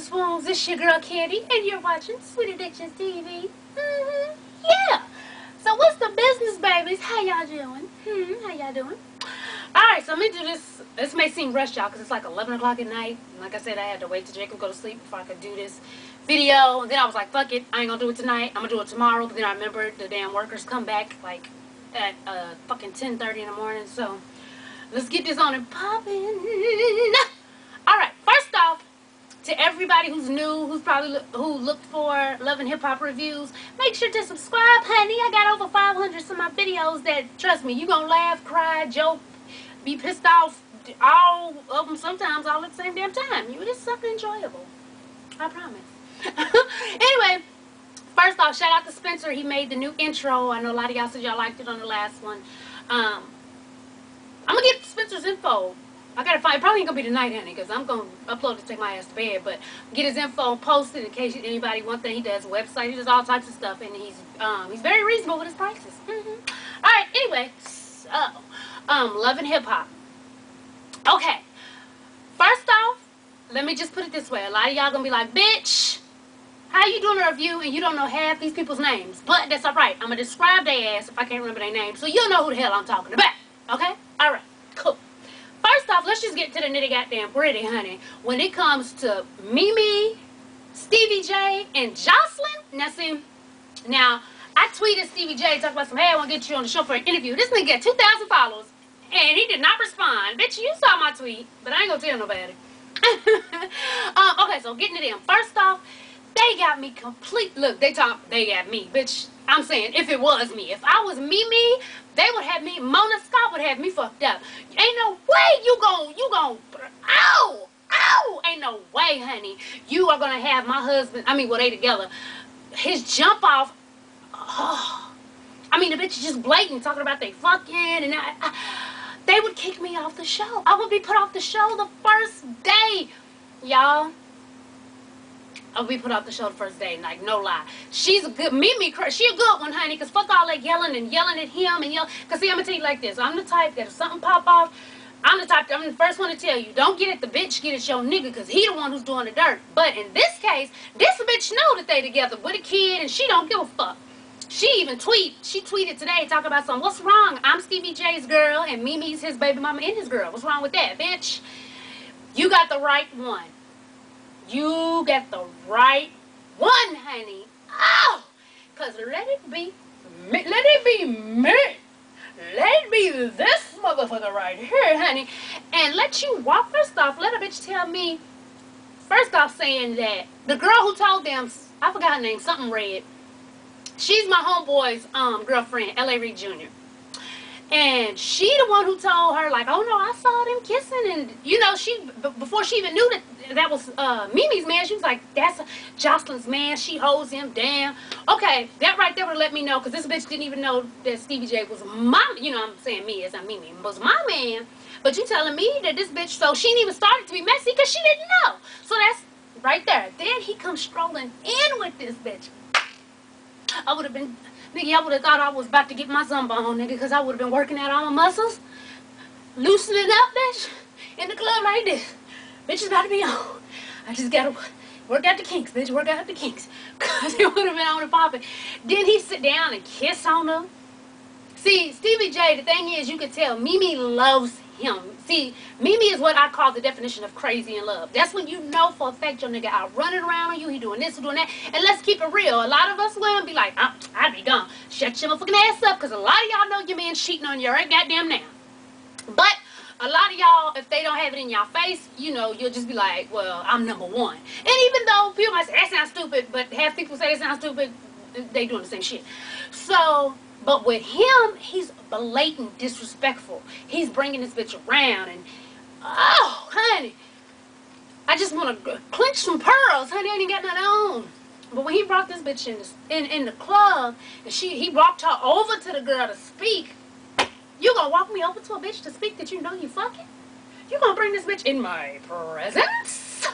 spoons. It's your girl Candy, and you're watching Sweetaddictionstv. Yeah. So what's the business, babies? How y'all doing? How y'all doing? Alright, so I'm going to do this. This may seem rushed, y'all, because it's like 11 o'clock at night. And like I said, I had to wait till Jacob go to sleep before I could do this video. And then I was like, fuck it. I ain't going to do it tonight. I'm going to do it tomorrow. But then I remembered the damn workers come back like at fucking 10:30 in the morning. So let's get this on and popping. Alright, first off, to everybody who's new, who looked for Love and Hip Hop reviews, make sure to subscribe, honey. I got over 500 of my videos that, trust me, you gonna laugh, cry, joke, be pissed off, all of them sometimes all at the same damn time. It's something enjoyable. I promise. Anyway, first off, shout out to Spencer. He made the new intro. I know a lot of y'all said y'all liked it on the last one. I'm gonna get Spencer's info. I gotta find, it probably ain't gonna be tonight, honey, because I'm gonna upload it to take my ass to bed, but get his info and post it in case anybody wants that. He does a website, he does all types of stuff, and he's very reasonable with his prices. Alright, anyway, so, Love and Hip Hop. Okay, first off, let me just put it this way. A lot of y'all gonna be like, bitch, how you doing a review and you don't know half these people's names? But that's alright, I'm gonna describe their ass if I can't remember their names, so you'll know who the hell I'm talking about. Okay? Alright, cool. First off, let's just get to the nitty goddamn gritty, honey. When it comes to Mimi, Stevie J, and Jocelyn, now I tweeted Stevie J talking about some, hey, I want to get you on the show for an interview. This nigga got 2,000 followers, and he did not respond. Bitch, you saw my tweet, but I ain't gonna tell nobody. Okay, so getting it in. First off, they got me complete. Look, they got me, bitch. I'm saying, if it was me, if I was Mimi, they would have me, Mona Scott would have me fucked up. Ain't no way you gon' ow, ain't no way, honey. You are gonna have my husband, well, they together, his jump off, the bitch is just blatant, talking about they fucking, and they would kick me off the show. I would be put off the show the first day, y'all. I'll be put off the show the first day, like, no lie. She's a good, Mimi, she a good one, honey, because fuck all that yelling at him and yelling. Because, see, I'm going to tell you like this. I'm the type that if something pop off, I'm the first one to tell you, don't get at the bitch, get at your nigga, because he the one who's doing the dirt. But in this case, this bitch know that they together with a kid, and she don't give a fuck. She tweeted today talking about something, what's wrong? I'm Stevie J's girl, and Mimi's his baby mama and his girl. What's wrong with that, bitch? You got the right one. You got the right one, honey. Oh, because let it be me. Let it be this motherfucker right here, honey. And let you walk. First off, let a bitch tell me, first off, saying that the girl who told them, I forgot her name, something Red. She's my homeboy's girlfriend, L.A. Reid Jr. And she the one who told her, like, oh no, I saw them kissing, and before she even knew that was Mimi's man, she was like, that's Jocelyn's man, she holds him down. Okay, that right there would let me know, because this bitch didn't even know that Stevie J was my, I'm saying me as I'm Mimi, was my man, but you telling me that this bitch, so she didn't even start to be messy, because she didn't know. So that's right there. Then he comes strolling in with this bitch. I would have been, nigga, I would have thought I was about to get my zumba on, nigga, because I would have been working out all my muscles, loosening up, bitch, in the club like this. Bitch is about to be on. I just got to work out the kinks, bitch, work out the kinks, because it would have been on and popping. Then he sit down and kiss on her. See, Stevie J, the thing is, you can tell, Mimi loves him. See, Mimi is what I call the definition of crazy in love. That's when you know for a fact your nigga out running around on you, he doing this, he doing that. And let's keep it real. A lot of us women be like, I'd be gone. Shut your motherfucking ass up, because a lot of y'all know your man cheating on you right goddamn now. But a lot of y'all, if they don't have it in y'all face, you'll just be like, well, I'm number one. And even though people might say, that sounds stupid, but half people say it sounds stupid, they doing the same shit. So, but with him, he's blatant disrespectful. He's bringing this bitch around, and oh, honey, I just want to clench some pearls, honey. I ain't got nothing on. But when he brought this bitch in the club, and he walked her over to the girl to speak, you gonna walk me over to a bitch to speak that you know you fucking? You gonna bring this bitch in my presence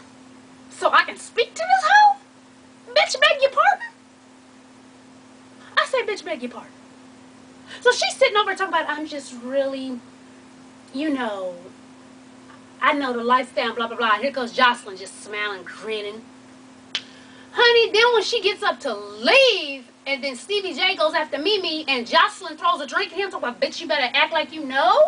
so I can speak to this hoe? Bitch, beg your pardon? I say, bitch, beg your pardon. So she's sitting over talking about, I'm just really, I know the lifestyle, blah, blah, blah. Here goes Jocelyn just smiling, grinning. Honey, then when she gets up to leave, and then Stevie J goes after Mimi, and Jocelyn throws a drink at him, talking about, bitch, you better act like you know.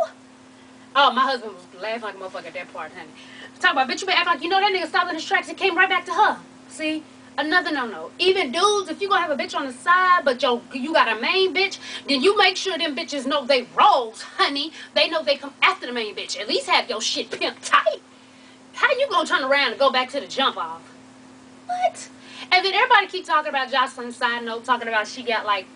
Oh, my husband was laughing like a motherfucker at that part, honey. Talk about, bitch, you better act like you know. That nigga stopped in his tracks and came right back to her. See? Another no-no. Even dudes, if you gonna have a bitch on the side, but you got a main bitch, then you make sure them bitches know they roles, honey. They know they come after the main bitch. At least have your shit pimped tight. How you gonna turn around and go back to the jump off? What? And then everybody keep talking about Jocelyn's side note, talking about she got like,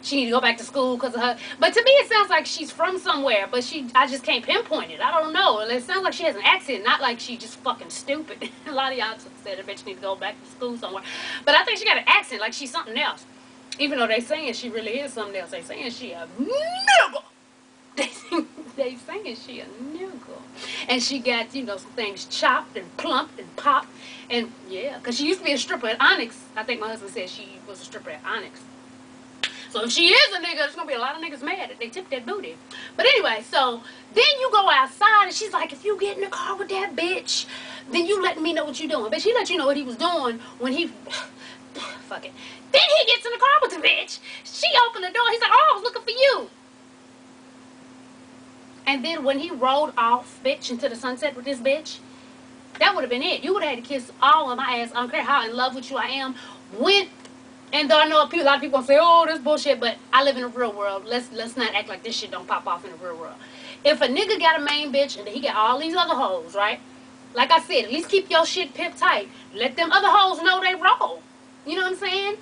she need to go back to school because of her. But to me, it sounds like she's from somewhere, but I just can't pinpoint it. I don't know. It sounds like she has an accent, not like she just fucking stupid. A lot of y'all said the bitch need to go back to school somewhere. But I think she got an accent like she's something else. Even though they saying she really is something else. They saying she a nigga. They saying she a nigga. And she got, you know, some things chopped and plumped and popped. And yeah, because she used to be a stripper at Onyx. I think my husband said she was a stripper at Onyx. So if she is a nigga, there's going to be a lot of niggas mad that they tipped that booty. But anyway, so then you go outside and she's like, if you get in the car with that bitch, then you let me know what you're doing. Bitch, he let you know what he was doing when he... Fuck it. Then he gets in the car with the bitch. She opened the door. He's like, oh, I was looking for you. And then when he rolled off, bitch, into the sunset with this bitch, that would have been it. You would have had to kiss all of my ass. I don't care how in love with you I am. And though I know a lot of people say, oh, this bullshit, but I live in the real world. Let's not act like this shit don't pop off in the real world. If a nigga got a main bitch and he got all these other hoes, right? Like I said, at least keep your shit pip tight. Let them other hoes know they roll. You know what I'm saying?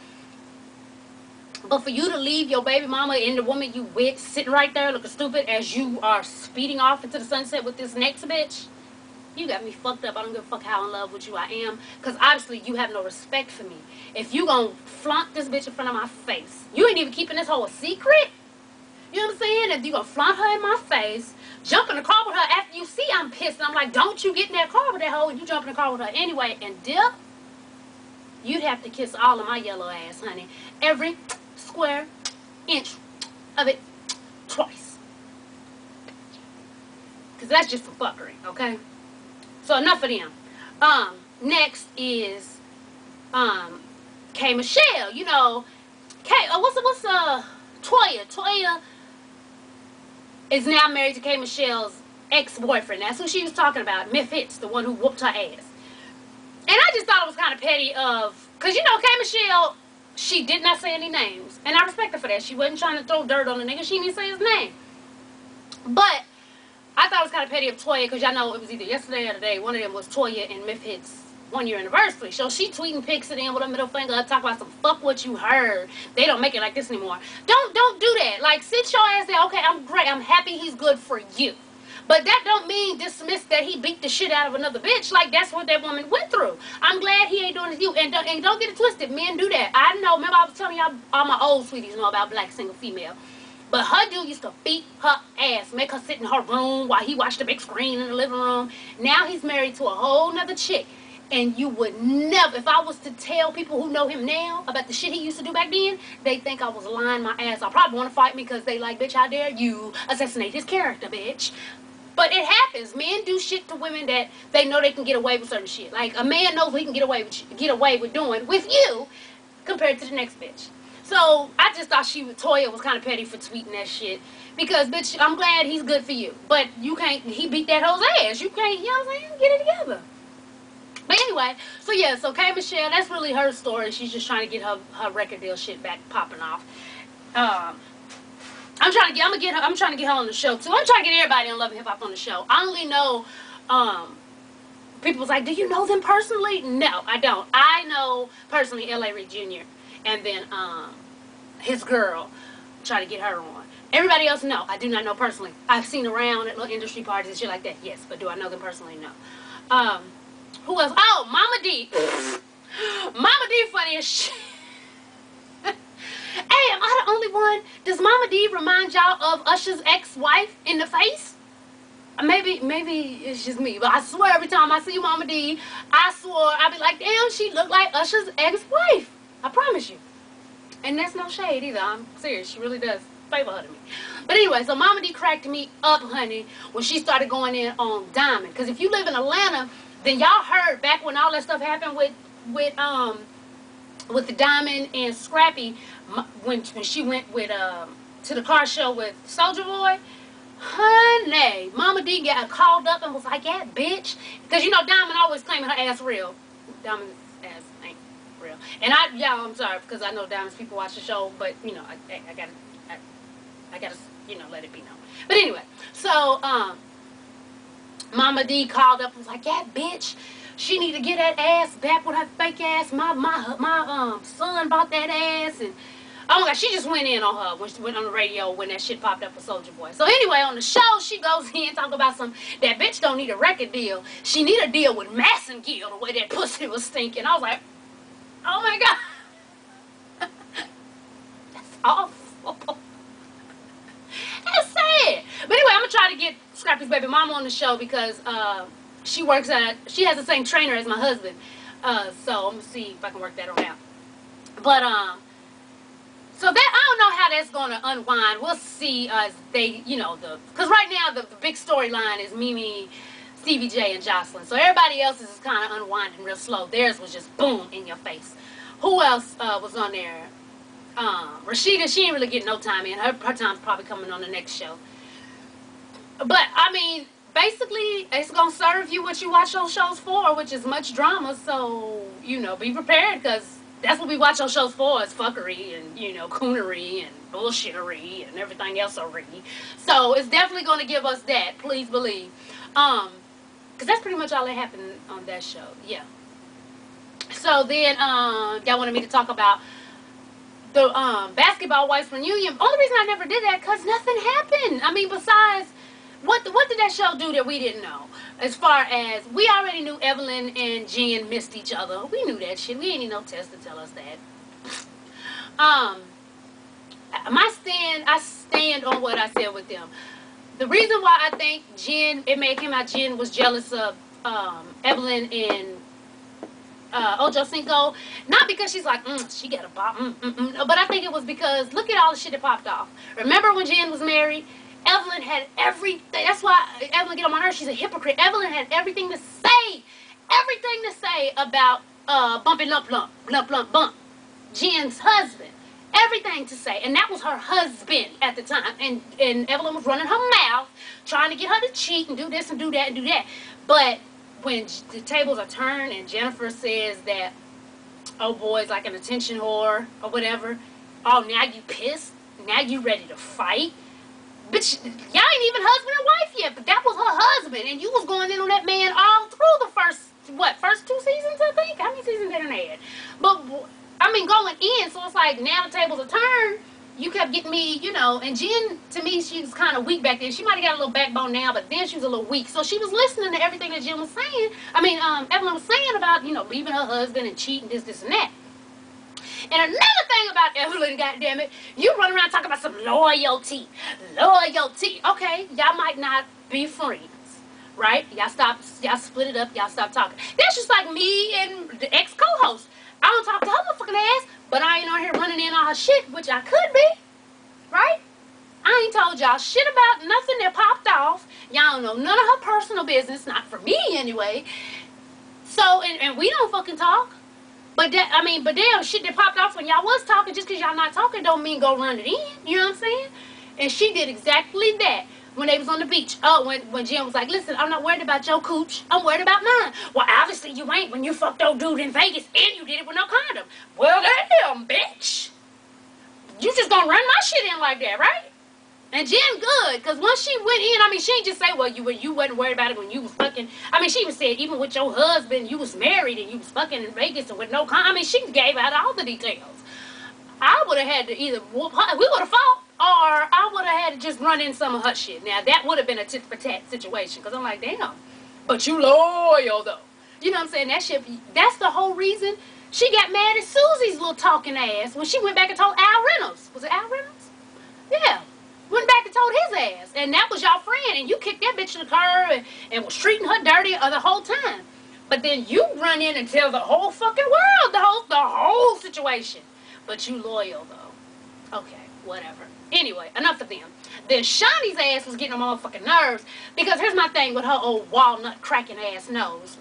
But for you to leave your baby mama and the woman you with sitting right there looking stupid as you are speeding off into the sunset with this next bitch, you got me fucked up. I don't give a fuck how in love with you I am. Because obviously you have no respect for me. If you gonna flaunt this bitch in front of my face, you ain't even keeping this hoe a secret. You know what I'm saying? If you gonna flaunt her in my face, jump in the car with her after you see I'm pissed. And I'm like, don't you get in that car with that hoe and you jump in the car with her anyway and dip, you'd have to kiss all of my yellow ass, honey. Every square inch of it twice. Because that's just for fuckery, okay? So enough of them. Next is K Michelle. You know, what's Toya. Toya is now married to K Michelle's ex-boyfriend. That's who she was talking about. Myth Hits, the one who whooped her ass. And I just thought it was kind of petty because you know K Michelle, she did not say any names. And I respect her for that. She wasn't trying to throw dirt on the nigga. She didn't say his name. But I thought it was kind of petty of Toya because y'all know it was either yesterday or today. One of them was Toya and Myth Hits' 1 year anniversary. So she tweeting pics at him with a middle finger, talk about some fuck what you heard. They don't make it like this anymore. Don't do that. Like, sit your ass there. Okay, I'm great. I'm happy he's good for you. But that don't mean dismiss that he beat the shit out of another bitch. Like, that's what that woman went through. I'm glad he ain't doing it to you. And don't get it twisted. Men do that. I know. Remember I was telling y'all, all my old sweeties know about black single female. But her dude used to beat her ass, make her sit in her room while he watched the big screen in the living room. Now he's married to a whole nother chick. And you would never, if I was to tell people who know him now about the shit he used to do back then, they think I was lying my ass. I probably want to fight me because they like, bitch, how dare you assassinate his character, bitch. But it happens. Men do shit to women that they know they can get away with certain shit. Like, a man knows what he can get away with doing with you compared to the next bitch. So, I just thought Toya was kind of petty for tweeting that shit. Because, bitch, I'm glad he's good for you. But you can't, he beat that hoe's ass. You can't, you know what I'm saying? Get it together. But anyway, so yeah, so K Michelle, that's really her story. She's just trying to get her record deal shit back popping off. I'm trying to get her on the show too. I'm trying to get everybody on Love and Hip Hop on the show. I only know, people was like, do you know them personally? No, I don't. I know personally L.A. Reid Jr. and then his girl. Try to get her on. Everybody else, no, I do not know personally. I've seen around at little industry parties and shit like that, yes, but do I know them personally? No. Who else? Oh, Mama D. Mama D funny as shit. Hey, am I the only one? Does Mama D remind y'all of Usher's ex-wife in the face? Maybe it's just me, but I swear every time I see Mama D, I swore I'd be like, damn, she looked like Usher's ex-wife. I promise you. And that's no shade either. I'm serious. She really does favor her to me. But anyway, so Mama D cracked me up, honey, when she started going in on Diamond. Because if you live in Atlanta, then y'all heard back when all that stuff happened with with the Diamond and Scrappy, when she went with to the car show with Soulja Boy. Honey, Mama D got called up and was like, "Yeah, bitch," because you know Diamond always claiming her ass real. Diamond's ass ain't real, and y'all, I'm sorry because I know Diamond's people watch the show, but you know, I gotta, you know, let it be known. But anyway, so Mama D called up and was like, "Yeah, bitch, she need to get that ass back with her fake ass. My son bought that ass." And oh my God, she just went in on her when she went on the radio when that shit popped up for Soulja Boy. So anyway, on the show, she goes in talk about that bitch don't need a record deal. She need a deal with Massengill, the way that pussy was stinking. I was like, oh my God. That's awful. That's sad. But anyway, I'm going to try to get Scrappy's baby mama on the show because she has the same trainer as my husband. So I'm going to see if I can work that on out. But, so that, I don't know how that's going to unwind. We'll see as they, you know, because right now the big storyline is Mimi, Stevie J, and Jocelyn. So everybody else's is kind of unwinding real slow. Theirs was just boom in your face. Who else was on there? Rashida, she ain't really getting no time in. Her time's probably coming on the next show. But, I mean, basically, it's going to serve you what you watch those shows for, which is much drama. So, you know, be prepared because that's what we watch those shows for, is fuckery and, you know, coonery and bullshittery and everything else already. So it's definitely going to give us that, please believe. Because that's pretty much all that happened on that show. Yeah. So then, y'all wanted me to talk about the basketball wives reunion. Only reason I never did that, because nothing happened. I mean, besides, what did that show do that we didn't know? As far as, we already knew Evelyn and Jen missed each other. We knew that shit. We ain't need no test to tell us that. I stand on what I said with them. The reason why I think it came out Jen was jealous of Evelyn and Ojo Cinco, not because she's like, she got a bop, but I think it was because, look at all the shit that popped off. Remember when Jen was married? Evelyn had everything. That's why Evelyn get on my nerves. She's a hypocrite. Evelyn had everything to say about bumpy lump bump. Jen's husband. Everything to say. And that was her husband at the time. And Evelyn was running her mouth, trying to get her to cheat and do this and do that and do that. But when the tables are turned and Jennifer says that, oh boy's like an attention whore or whatever, oh now you pissed? Now you ready to fight? Bitch, y'all ain't even husband and wife yet, but that was her husband, and you was going in on that man all through the first 2 seasons, I think? How many seasons did it had? But, I mean, going in, so it's like, now the tables are turned, you kept getting me, you know, and Jen, to me, she was kind of weak back then. She might have got a little backbone now, but then she was a little weak, so she was listening to everything that Jen was saying. I mean, Evelyn was saying about, you know, leaving her husband and cheating, this, and that. And another thing about Evelyn, goddammit, you run around talking about some loyalty. Loyalty. Okay, y'all might not be friends, right? Y'all split it up, y'all stop talking. That's just like me and the ex-co-host. I don't talk to her motherfucking ass, but I ain't on here running in on her shit, which I could be, right? I ain't told y'all shit about nothing that popped off. Y'all don't know none of her personal business, not for me anyway. So, and we don't fucking talk. But damn, shit that popped off when y'all was talking, just because y'all not talking don't mean go run it in. You know what I'm saying? And she did exactly that when they was on the beach. Oh, when Jen was like, listen, I'm not worried about your cooch. I'm worried about mine. Well, obviously you ain't when you fucked old dude in Vegas and you did it with no condom. Well, damn, bitch. You just gonna run my shit in like that, right? And Jen good, because once she went in, I mean, she didn't just say, well, you wasn't worried about it when you was fucking. I mean, she even said, even with your husband, you was married and you was fucking in Vegas and with no condom. I mean, she gave out all the details. I would have had to either whoop her, we would have fought, or I would have had to just run in some of her shit. Now, that would have been a tit-for-tat situation, because I'm like, damn, but you loyal, though. You know what I'm saying? That shit, that's the whole reason she got mad at Susie's little talking ass when she went back and told Al Reynolds. Was it Al Reynolds? Yeah. Went back and told his ass, and that was y'all friend, and you kicked that bitch to the curb and was treating her dirty the whole time. But then you run in and tell the whole fucking world the whole situation. But you loyal though. Okay, whatever. Anyway, enough of them. Then Shawnee's ass was getting on motherfucking nerves because here's my thing with her old walnut cracking ass nose.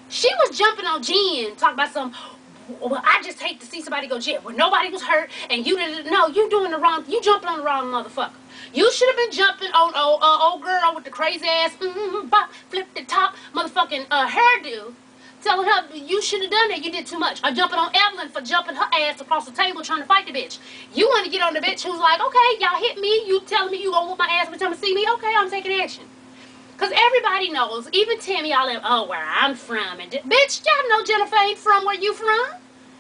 She was jumping on Jen, talking about some, well, I just hate to see somebody go jail. Well, nobody was hurt, and you didn't. No, you doing the wrong. You jumping on the wrong motherfucker. You should have been jumping on old girl with the crazy ass, flip the top, motherfucking hairdo, telling her you shouldn't have done that. You did too much. Or jumping on Evelyn for jumping her ass across the table trying to fight the bitch. You want to get on the bitch who's like, okay, y'all hit me. You telling me you gonna whoop my ass every time you see me? Okay, I'm taking action. Because everybody knows, even Tammy, y'all like, oh, where I'm from. And bitch, y'all know Jennifer ain't from where you from.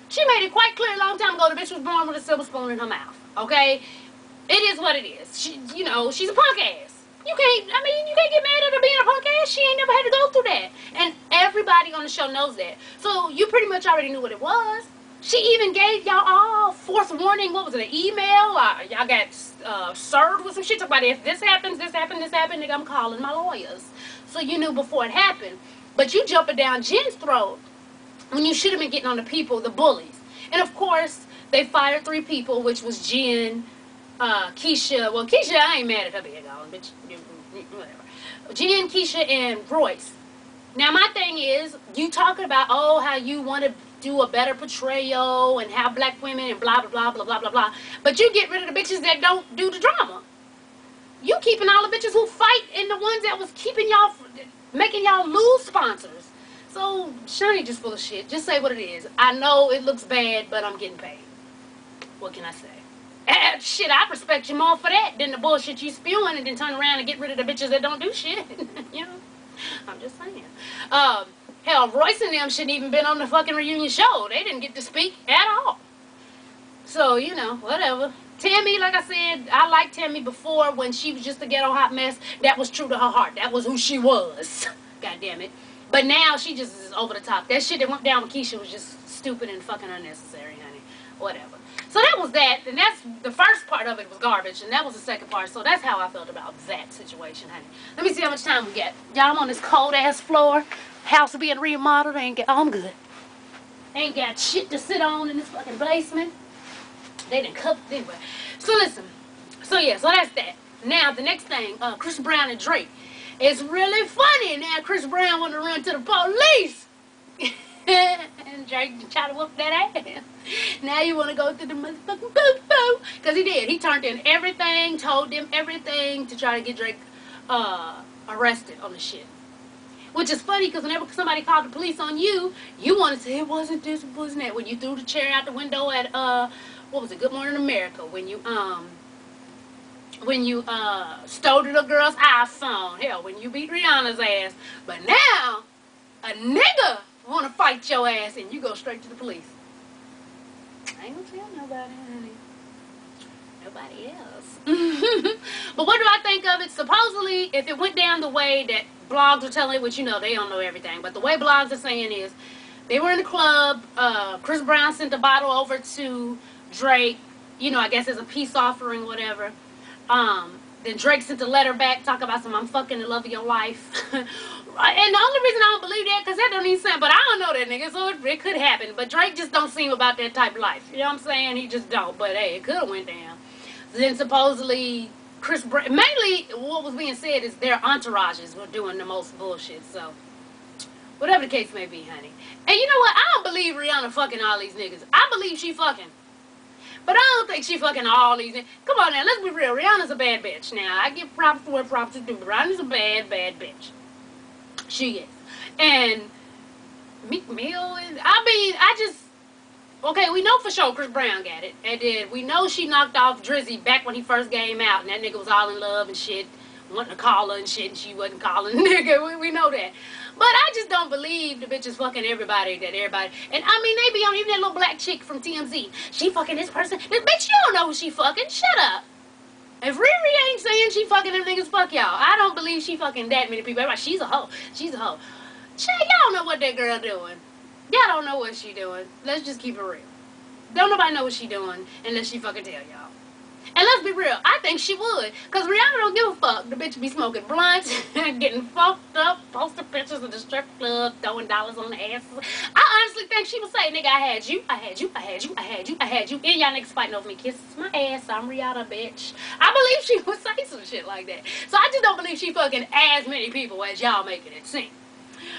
She made it quite clear a long time ago the bitch was born with a silver spoon in her mouth. Okay? It is what it is. She, you know, she's a punk ass. You can't get mad at her being a punk ass. She ain't never had to go through that. And everybody on the show knows that. So you pretty much already knew what it was. She even gave y'all all fourth warning. What was it, an email? Y'all got served with some shit. Talk about if this happens, nigga, I'm calling my lawyers. So you knew before it happened. But you jumping down Jen's throat when you should have been getting on the people, the bullies. And of course, they fired 3 people, which was Jen, Keisha. Well, Keisha, I ain't mad at her being gone, bitch. Whatever. Jen, Keisha, and Royce. Now, my thing is, you talking about, oh, how you want to do a better portrayal and how black women and blah, blah, blah, blah, blah, blah, blah. But you get rid of the bitches that don't do the drama. You keeping all the bitches who fight and the ones that was keeping y'all, making y'all lose sponsors. So, Shani just full of shit. Just say what it is. I know it looks bad, but I'm getting paid. What can I say? Shit, I respect you more for that than the bullshit you spewing and then turn around and get rid of the bitches that don't do shit. You know? I'm just saying. Hell, Royce and them shouldn't even been on the fucking reunion show. They didn't get to speak at all. So, you know, whatever. Tammy, like I said, I liked Tammy before when she was just a ghetto hot mess. That was true to her heart. That was who she was. God damn it. But now she just is over the top. That shit that went down with Keisha was just stupid and fucking unnecessary, honey. Whatever. So that was that. And that's the first part of it was garbage. And that was the second part. So that's how I felt about that situation, honey. Let me see how much time we got. Y'all, I'm on this cold ass floor. House being remodeled. I'm good. Ain't got shit to sit on in this fucking basement. They didn't cook anyway. So listen. So yeah, so that's that. Now the next thing, Chris Brown and Drake. It's really funny now Chris Brown want to run to the police. And Drake tried to whoop that ass. Now you want to go through the motherfucking boo-boo. Because he did. He turned in everything, told them everything to try to get Drake arrested on the shit. Which is funny because whenever somebody called the police on you, you want to say it wasn't this, it wasn't that. When you threw the chair out the window at, what was it, Good Morning America. When you stole the girl's iPhone. Hell, when you beat Rihanna's ass. But now, a nigga want to fight your ass and you go straight to the police. I ain't gonna tell nobody, honey. Nobody else. But what do I think of it? Supposedly, if it went down the way that blogs are telling it, which you know, they don't know everything. But the way blogs are saying is, they were in the club, Chris Brown sent a bottle over to Drake, you know, I guess as a peace offering, whatever. Then Drake sent a letter back, talk about some I'm fucking the love of your life. And the only reason I don't believe that, because that don't even sound, but I don't know that nigga, so it could happen. But Drake just don't seem about that type of life. You know what I'm saying? He just don't. But hey, it could have went down. Then supposedly, Chris Brown, mainly what was being said is their entourages were doing the most bullshit. So, whatever the case may be, honey. And you know what? I don't believe Rihanna fucking all these niggas. I believe she fucking. But I don't think she fucking all these niggas. Come on now, let's be real. Rihanna's a bad bitch. Now, I give props to where props is due. Rihanna's a bad, bad bitch. She is. And Meek Mill is, okay, we know for sure Chris Brown got it. And then we know she knocked off Drizzy back when he first came out. And that nigga was all in love and shit. Wanting to call her and shit. And she wasn't calling nigga. We know that. But I just don't believe the bitch is fucking everybody. And I mean, they be on even that little black chick from TMZ. She fucking this person. This bitch, you don't know who she fucking. Shut up. If Riri ain't saying she fucking them niggas, fuck y'all. I don't believe she fucking that many people. Everybody, she's a hoe. She's a hoe. Shit, y'all don't know what that girl doing. Y'all don't know what she doing. Let's just keep it real. Don't nobody know what she doing unless she fucking tell y'all. And let's be real, I think she would. Because Rihanna don't give a fuck. The bitch be smoking blunts, getting fucked up, posting pictures of the strip club, throwing dollars on the ass. I honestly think she would say, nigga, I had you, I had you, I had you, I had you, I had you. And y'all niggas fighting over me. Kisses my ass, I'm Rihanna, bitch. I believe she would say some shit like that. So I just don't believe she fucking as many people as y'all making it seem.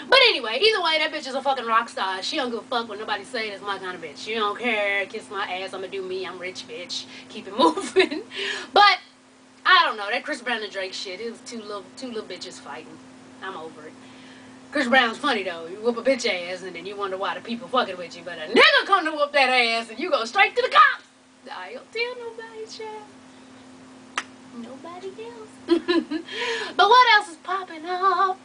But anyway, either way, that bitch is a fucking rock star. She don't give a fuck what nobody say. That's my kind of bitch. She don't care. Kiss my ass. I'ma do me. I'm rich, bitch. Keep it moving. But I don't know. That Chris Brown and Drake shit. It was two little bitches fighting. I'm over it. Chris Brown's funny though. You whoop a bitch ass and then you wonder why the people fucking with you. But a nigga come to whoop that ass and you go straight to the cops. I don't tell nobody, child. Nobody else. But what else is popping up?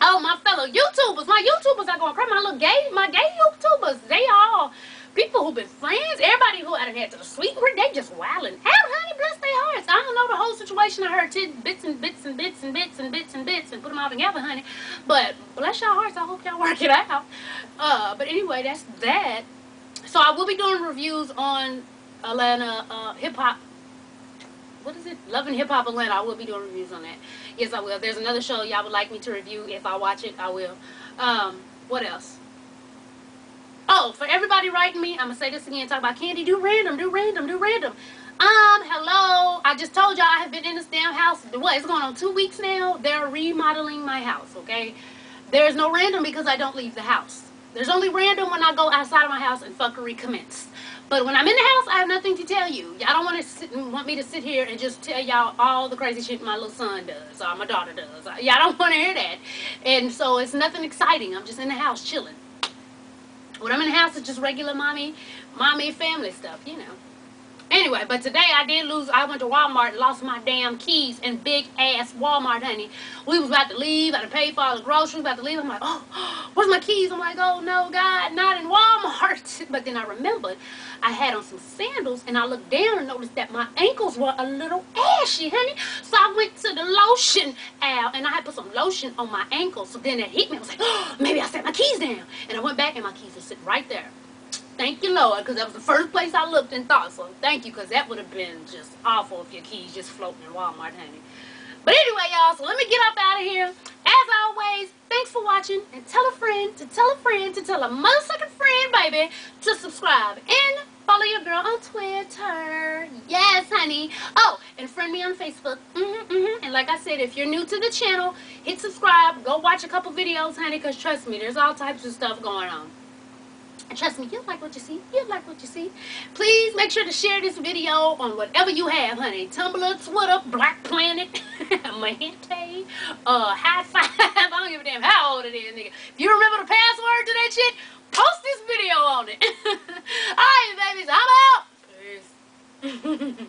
Oh, my fellow YouTubers. My YouTubers are going crazy. My gay YouTubers. They all people who've been friends. Everybody who I done had to the sweet word, they just wilding out, honey. Bless their hearts. I don't know the whole situation. I heard bits and bits and bits and bits and bits and bits and put them all together, honey. But bless your hearts. I hope y'all work it out. But anyway, that's that. So I will be doing reviews on Atlanta hip hop. What is it? Love and Hip Hop Atlanta. I will be doing reviews on that. Yes, I will. If there's another show y'all would like me to review, if I watch it, I will. What else? Oh, for everybody writing me, I'm going to say this again. Talk about Candy. Do random, do random, do random. Hello. I just told y'all I have been in this damn house. What? It's going on 2 weeks now. They're remodeling my house, okay? There's no random because I don't leave the house. There's only random when I go outside of my house and fuckery commence. But when I'm in the house, I have nothing to tell you. Y'all don't want me to sit here and just tell y'all all the crazy shit my little son does or my daughter does. Y'all don't want to hear that. And so it's nothing exciting. I'm just in the house chilling. When I'm in the house, it's just regular mommy, family stuff, you know. Anyway, but today I went to Walmart and lost my damn keys in big ass Walmart, honey. We was about to leave. I had to pay for all the groceries, about to leave. I'm like, oh, where's my keys? I'm like, oh no, God, not in Walmart. But then I remembered I had on some sandals and I looked down and noticed that my ankles were a little ashy, honey. So I went to the lotion aisle and I had put some lotion on my ankles. So then it hit me. I was like, oh, maybe I set my keys down. And I went back and my keys were sitting right there. Thank you, Lord, because that was the first place I looked and thought. So thank you, because that would have been just awful if your keys just floating in Walmart, honey. But anyway, y'all, so let me get up out of here. As always, thanks for watching. And tell a friend to tell a friend to tell a motherfucking friend, baby, to subscribe. And follow your girl on Twitter. Yes, honey. Oh, and friend me on Facebook. And like I said, if you're new to the channel, hit subscribe. Go watch a couple videos, honey, because trust me, there's all types of stuff going on. And trust me, you'll like what you see. You'll like what you see. Please make sure to share this video on whatever you have, honey. Tumblr, Twitter, Black Planet, Mahente, High Five. I don't give a damn how old it is, nigga. If you remember the password to that shit, post this video on it. Alright, babies, I'm out. Peace.